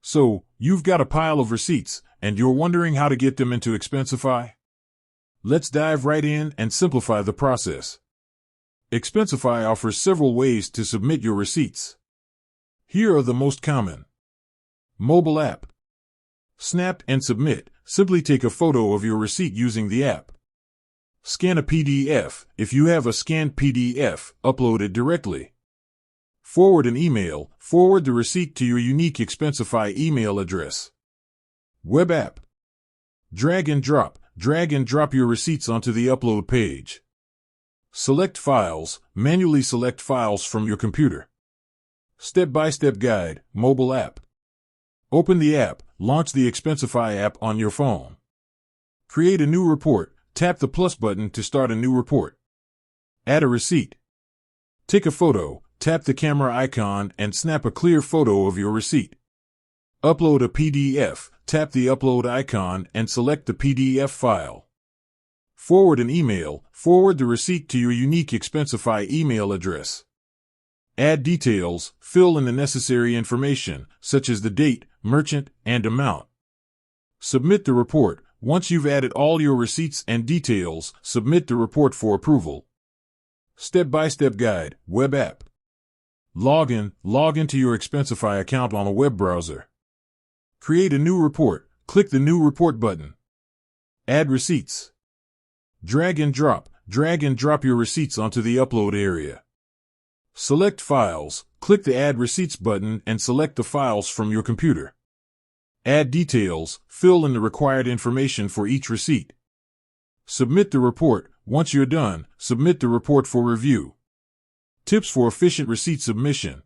So, you've got a pile of receipts, and you're wondering how to get them into Expensify? Let's dive right in and simplify the process. Expensify offers several ways to submit your receipts. Here are the most common. Mobile app. Snap and submit. Simply take a photo of your receipt using the app. Scan a PDF. If you have a scanned PDF, upload it directly. Forward an email. Forward the receipt to your unique Expensify email address. Web app. Drag and drop. Drag and drop your receipts onto the upload page. Select files. Manually select files from your computer. Step-by-step guide. Mobile app. Open the app. Launch the Expensify app on your phone. Create a new report. Tap the plus button to start a new report. Add a receipt. Take a photo. Tap the camera icon and snap a clear photo of your receipt. Upload a PDF. Tap the upload icon and select the PDF file. Forward an email. Forward the receipt to your unique Expensify email address. Add details. Fill in the necessary information, such as the date, merchant, and amount. Submit the report. Once you've added all your receipts and details, submit the report for approval. Step-by-step guide. Web app. Log into your Expensify account on a web browser. Create a new report. Click the New Report button. Add receipts. Drag and drop your receipts onto the upload area. Select files. Click the Add Receipts button and select the files from your computer. Add details. Fill in the required information for each receipt. Submit the report. Once you're done, submit the report for review. Tips for efficient receipt submission.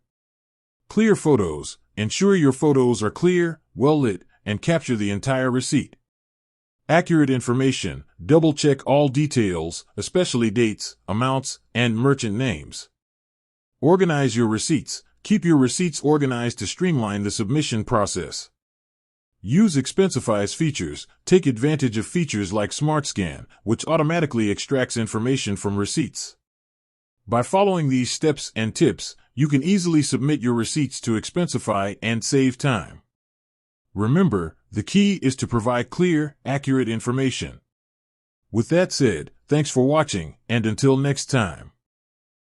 Clear photos. Ensure your photos are clear, well-lit, and capture the entire receipt. Accurate information. Double-check all details, especially dates, amounts, and merchant names. Organize your receipts. Keep your receipts organized to streamline the submission process. Use Expensify's features. Take advantage of features like Smart Scan, which automatically extracts information from receipts. By following these steps and tips, you can easily submit your receipts to Expensify and save time. Remember, the key is to provide clear, accurate information. With that said, thanks for watching, and until next time.